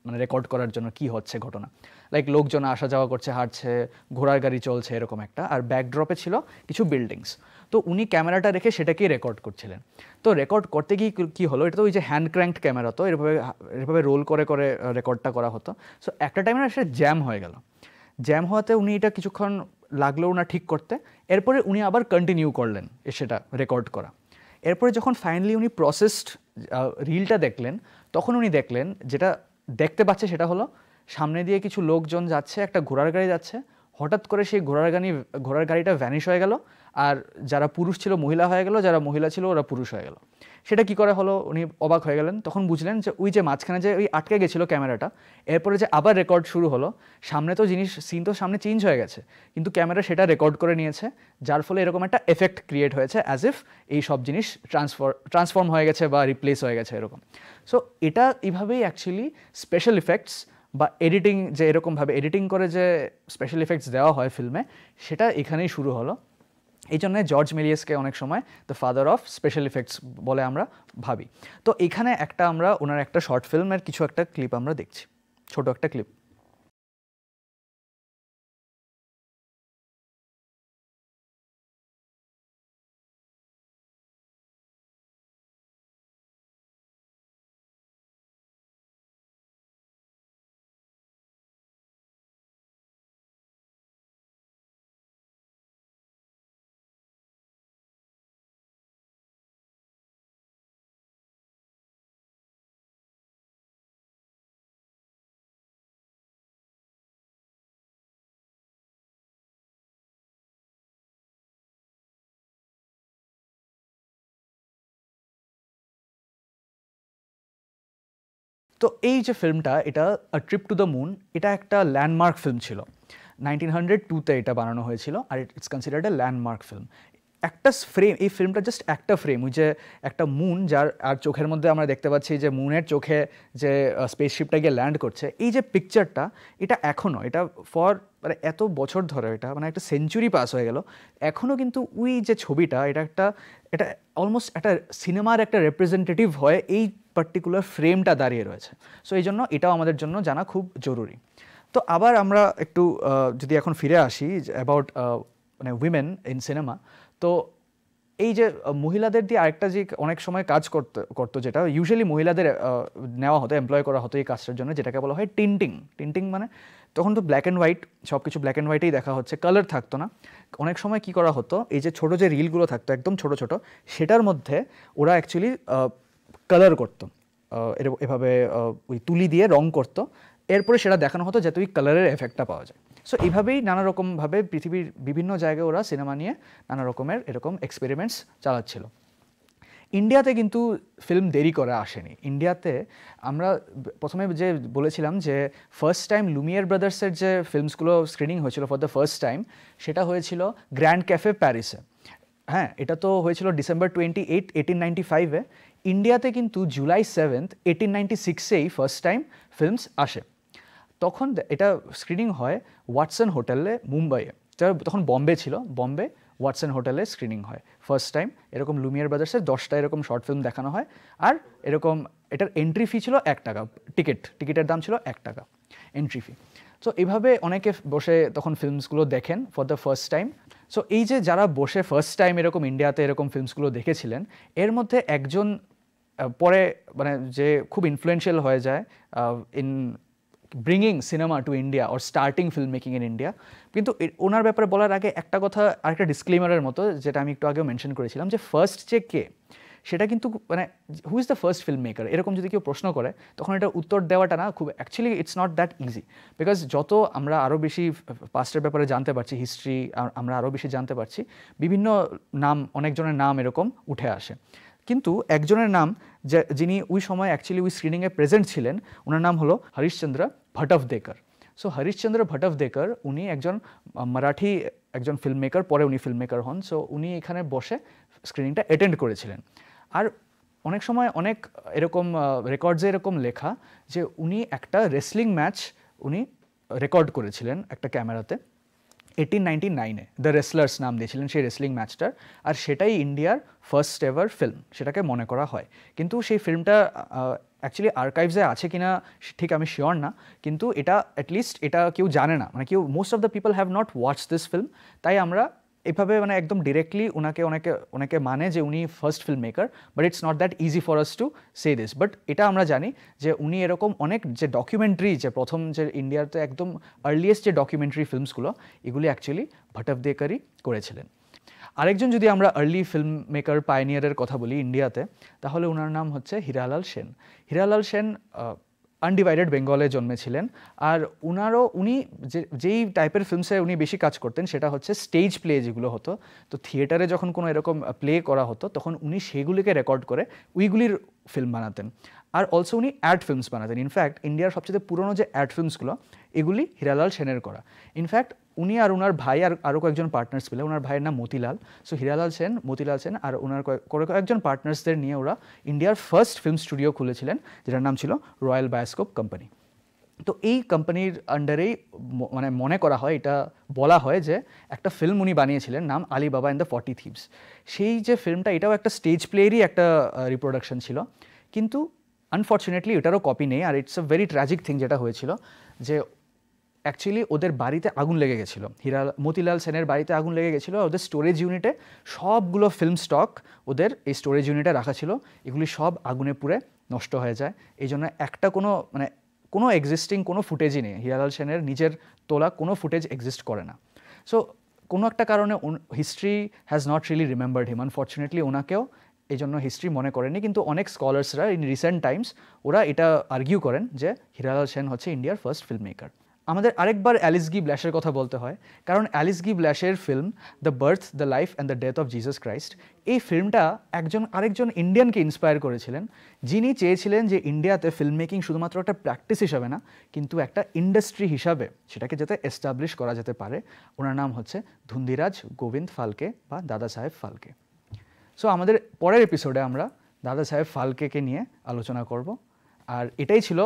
Speaker 1: মানে রেকর্ড করার জন্য কি হচ্ছে ঘটনা, লাইক লোকজন আসা যাওয়া করছে, হাঁটছে, ঘোড়ার গাড়ি চলছে এরকম একটা, আর ব্যাকড্রপে ছিল কিছু বিল্ডিংস। তো উনি ক্যামেরাটা রেখে সেটাকেই রেকর্ড করছিলেন। তো রেকর্ড করতে গিয়ে কী হলো, এটা তো ওই যে হ্যান্ড ক্র্যাঙ্কড ক্যামেরা, তো এভাবে রোল করে করে রেকর্ডটা করা হতো। সো একটা টাইমে সেটা জ্যাম হয়ে গেল। জ্যাম হওয়াতে উনি এটা কিছুক্ষণ লাগলো না ঠিক করতে, এরপরে উনি আবার কন্টিনিউ করলেন সেটা রেকর্ড করা। এরপরে যখন ফাইনালি উনি প্রসেসড রিলটা দেখলেন, তখন উনি দেখলেন যেটা দেখতে পাচ্ছে সেটা হলো সামনে দিয়ে কিছু লোকজন যাচ্ছে, একটা ঘোড়ার গাড়ি যাচ্ছে, হঠাৎ করে সেই ঘোড়ার গাড়িটা ভ্যানিশ হয়ে গেল, আর যারা পুরুষ ছিল মহিলা হয়ে গেল, যারা মহিলা ছিল ওরা পুরুষ হয়ে গেল। সেটা কি করে হলো উনি অবাক হয়ে গেলেন। তখন বুঝলেন যে ওই যে মাঝখানে যে ওই আটকে গেছিলো ক্যামেরাটা, এরপরে যে আবার রেকর্ড শুরু হলো, সামনে তো সিন তো সামনে চেঞ্জ হয়ে গেছে, কিন্তু ক্যামেরা সেটা রেকর্ড করে নিয়েছে, যার ফলে এরকম একটা এফেক্ট ক্রিয়েট হয়েছে অ্যাজ ইফ এই সব জিনিস ট্রান্সফর্ম হয়ে গেছে বা রিপ্লেস হয়ে গেছে এরকম। সো এটা এইভাবেই অ্যাকচুয়ালি স্পেশাল ইফেক্টস বা এডিটিং, যে এরকমভাবে এডিটিং করে যে স্পেশাল ইফেক্টস দেওয়া হয় ফিল্মে, সেটা এখানেই শুরু হলো। এই জন্য জর্জ মেলিয়াসকে অনেক সময় the father of special effects বলে আমরা ভাবি। তো এখানে আমরা ওনার একটা শর্ট ফিল্মের কিছু একটা ক্লিপ আমরা দেখছি, ছোট একটা ক্লিপ। তো এই যে ফিল্মটা, এটা a trip to the moon, এটা একটা ল্যান্ডমার্ক ফিল্ম ছিল। 1902-তে এটা বানানো হয়েছিল, আর it's considered a landmark film. একটা ফ্রেম, এই ফিল্মটা জাস্ট একটা ফ্রেম, ওই যে একটা মুন যার আর চোখের মধ্যে আমরা দেখতে পাচ্ছি যে মুনের চোখে যে স্পেসশিপটা গিয়ে ল্যান্ড করছে, এই যে পিকচারটা, এটা এখনও, এটা মানে এত বছর ধরে, এটা মানে একটা সেঞ্চুরি পাস হয়ে গেল, এখনও কিন্তু ওই যে ছবিটা, এটা অলমোস্ট একটা সিনেমার একটা রিপ্রেজেন্টেটিভ হয়, এই পার্টিকুলার ফ্রেমটা দাঁড়িয়ে রয়েছে। সো এই জন্য এটাও আমাদের জন্য জানা খুব জরুরি। তো আবার আমরা একটু যদি এখন ফিরে আসি অ্যাবাউট মানে উইমেন ইন সিনেমা, তো এই যে মহিলাদের দিয়ে আরেকটা যে অনেক সময় কাজ করতো যেটা ইউজুয়ালি মহিলাদের নেওয়া হতো, এমপ্লয় করা হতো এই কাজটার জন্য, যেটাকে বলা হয় টিন্টিং। মানে তখন তো ব্ল্যাক অ্যান্ড হোয়াইট, সব কিছু ব্ল্যাক অ্যান্ড হোয়াইটেই দেখা হচ্ছে, কালার থাকতো না। অনেক সময় কি করা হতো, এই যে ছোটো যে রিলগুলো থাকতো একদম ছোট ছোট, সেটার মধ্যে ওরা অ্যাকচুয়ালি কালার করতো, এভাবে ওই তুলি দিয়ে রং করতো, এরপরে সেটা দেখানো হতো যাতে ওই কালারের এফেক্টটা পাওয়া যায়। সো এইভাবেই নানা রকমভাবে পৃথিবীর বিভিন্ন জায়গায় ওরা সিনেমা নিয়ে নানা রকমের এরকম এক্সপেরিমেন্টস চালাচ্ছিল। ইন্ডিয়াতে কিন্তু ফিল্ম দেরি করে আসেনি। ইন্ডিয়াতে আমরা প্রথমে যে বলেছিলাম যে ফার্স্ট টাইম লুমিয়ার ব্রাদার্সের যে ফিল্মসগুলো স্ক্রিনিং হয়েছিল ফর দ্য ফার্স্ট টাইম, সেটা হয়েছিল গ্র্যান্ড ক্যাফে প্যারিসে। হ্যাঁ, এটা তো হয়েছিল ডিসেম্বর 28, 1895-এ। ইন্ডিয়াতে কিন্তু জুলাই 7, 1896-এই ফার্স্ট টাইম ফিল্মস আসে। তখন এটা স্ক্রিনিং হয় ওয়াটসন হোটেলে মুম্বাইয়ে। তখন বম্বে ছিল, বম্বে ওয়াটসন হোটেলে স্ক্রিনিং হয় ফার্স্ট টাইম। এরকম লুমিয়ার ব্রাদার্সের 10টা এরকম শর্ট ফিল্ম দেখানো হয়। আর এরকম এটার এন্ট্রি ফি ছিল 1 টাকা, টিকিটের দাম ছিল 1 টাকা এন্ট্রি ফি। সো এইভাবে অনেকে বসে তখন ফিল্মসগুলো দেখেন for the first time. So এই যে যারা বসে ফার্স্ট টাইম এরকম ইন্ডিয়াতে এরকম ফিল্মসগুলো দেখেছিলেন, এর মধ্যে একজন পরে মানে যে খুব ইনফ্লুয়েন্সিয়াল হয়ে যায় in bringing cinema to India or starting film making in India. কিন্তু ওনার ব্যাপারে বলার আগে একটা কথা, আরেকটা ডিসক্লেমারের মতো, যেটা আমি একটু আগেও মেনশন করেছিলাম, যে ফার্স্ট যে কে, সেটা কিন্তু মানে who is the first film maker এরকম যদি কেউ প্রশ্ন করে, তখন এটা উত্তর দেওয়াটা না খুব actually it's not that easy. Because যত আমরা আরও বেশি পাস্টের ব্যাপারে জানতে পারছি, হিস্ট্রি আমরা আরও বেশি জানতে পারছি, বিভিন্ন নাম, অনেকজনের নাম এরকম উঠে আসে। কিন্তু একজনের নাম যিনি ওই সময় অ্যাকচুয়ালি ওই স্ক্রিনিংয়ে প্রেজেন্ট ছিলেন, ওনার নাম হলো হরিশচন্দ্র ভটভদেকর। সো হরিশচন্দ্র ভটভদেকর উনি একজন মারাঠি একজন ফিল্ম মেকার, পরে উনি ফিল্ম মেকার হন। সো উনি এখানে বসে স্ক্রিনিংটা অ্যাটেন্ড করেছিলেন। আর অনেক সময় অনেক এরকম রেকর্ডসে এরকম লেখা যে উনি একটা রেসলিং ম্যাচ উনি রেকর্ড করেছিলেন একটা ক্যামেরাতে 1899-এ। দ্য রেসলার্স নাম দিয়েছিলেন সেই রেসলিং ম্যাচটার। আর সেটাই ইন্ডিয়ার ফার্স্ট এভার ফিল্ম সেটাকে মনে করা হয়। কিন্তু সেই ফিল্মটা অ্যাকচুয়ালি আর্কাইভসে আছে কিনা ঠিক আমি শিওর না, কিন্তু এটা অ্যাটলিস্ট এটা কেউ জানে না, মানে কেউ most of the people have not watch this film. তাই আমরা এভাবে মানে একদম ডিরেক্টলি অনেকে মানে যে উনি first film maker, but it's not that easy for us to say this. But এটা আমরা জানি যে উনি এরকম অনেক যে ডকুমেন্টারি, যে প্রথম যে ইন্ডিয়াতে একদম আর্লিয়েস্ট যে ডকুমেন্টারি ফিল্মসগুলো, এগুলি অ্যাকচুয়ালি ভটভদেকরই করেছিলেন। আরেকজন যদি আমরা আর্লি ফিল্ম মেকার পাইনিয়ারের কথা বলি ইন্ডিয়াতে, তাহলে ওনার নাম হচ্ছে হীরালাল সেন। হীরালাল সেন আনডিভাইডেড বেঙ্গলে জন্মেছিলেন। আর উনি যেই টাইপের ফিল্মসে উনি বেশি কাজ করতেন সেটা হচ্ছে স্টেজ প্লে যেগুলো হতো। তো থিয়েটারে যখন কোনো এরকম প্লে করা হতো, তখন উনি সেগুলিকে রেকর্ড করে ওইগুলির ফিল্ম বানাতেন। আর অলসো উনি অ্যাড ফিল্মস বানাতেন। ইনফ্যাক্ট ইন্ডিয়ার সবচেয়ে পুরনো যে অ্যাড ফিল্মসগুলো, এগুলি হীরালাল সেনের করা। ইনফ্যাক্ট উনি আর ওনার ভাই আর আরও কয়েকজন পার্টনার্স পেলে, ওনার ভাইয়ের নাম মতিলাল। সো হীরালাল সেন, মতিলাল সেন আর ওনার কয়েকজন পার্টনার্সদের নিয়ে ওরা ইন্ডিয়ার ফার্স্ট ফিল্ম স্টুডিও খুলেছিলেন, যেটার নাম ছিল রয়্যাল বায়োস্কোপ কোম্পানি। তো এই কোম্পানির আন্ডারেই মানে মনে করা হয়, এটা বলা হয় যে একটা ফিল্ম উনি বানিয়েছিলেন নাম আলী বাবা অ্যান্ড দ্য 40 থিভস। সেই যে ফিল্মটা, এটাও একটা স্টেজ প্লেয়েরই একটা রিপ্রোডাকশন ছিল। কিন্তু আনফর্চুনেটলি এটারও কপি নেই। আর it's a very tragic thing যেটা হয়েছিল, যে অ্যাকচুয়ালি ওদের বাড়িতে আগুন লেগে গেছিলো, মতিলাল সেনের বাড়িতে আগুন লেগে গেছিলো। ওদের স্টোরেজ ইউনিটে সবগুলো ফিল্ম স্টক ওদের এই স্টোরেজ ইউনিটে রাখা ছিল, এগুলি সব আগুনে পুড়ে নষ্ট হয়ে যায়। এই জন্য একটা কোনো এক্সিস্টিং কোনো ফুটেজই নেই, হীরালাল সেনের নিজের তোলা কোনো ফুটেজ এক্সিস্ট করে না। সো কোনো একটা কারণে history has not really remembered him. Unfortunately ওনাকেও এই জন্য হিস্ট্রি মনে করেনি। কিন্তু অনেক স্কলার্সরা ইন রিসেন্ট টাইমস ওরা এটা আর্গিউ করেন যে হীরালাল সেন হচ্ছে ইন্ডিয়ার ফার্স্ট ফিল্ম মেকার। আমাদের আরেকবার অ্যালিস গি ব্ল্যাশের কথা বলতে হয়, কারণ অ্যালিস গি ব্ল্যাশের film the birth, the life and the death of Jesus Christ, এই ফিল্মটা আরেকজন ইন্ডিয়ানকে ইন্সপায়ার করেছিলেন, যিনি চেয়েছিলেন যে ইন্ডিয়াতে ফিল্ম মেকিং শুধুমাত্র একটা প্র্যাকটিস হিসাবে না, কিন্তু একটা ইন্ডাস্ট্রি হিসাবে সেটাকে যাতে এস্টাবলিশ করা যেতে পারে। ওনার নাম হচ্ছে ধুন্দিরাজ গোবিন্দ ফালকে বা দাদা সাহেব ফালকে। সো আমাদের পরের এপিসোডে আমরা দাদা সাহেব ফালকেকে নিয়ে আলোচনা করব। আর এটাই ছিল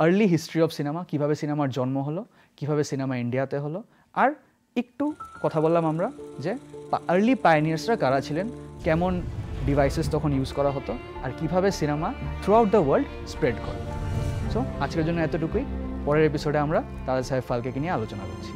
Speaker 1: আর্লি হিস্ট্রি অফ সিনেমা, কীভাবে সিনেমার জন্ম হলো, কীভাবে সিনেমা ইন্ডিয়াতে হলো। আর একটু কথা বললাম আমরা যে আর্লি পাইনিয়ার্সরা কারা ছিলেন, কেমন ডিভাইসেস তখন ইউজ করা হতো, আর কীভাবে cinema through out the world spread করে। সো আজকের জন্য এতটুকুই। পরের এপিসোডে আমরা দাদা সাহেব ফালকেকে নিয়ে আলোচনা করছি।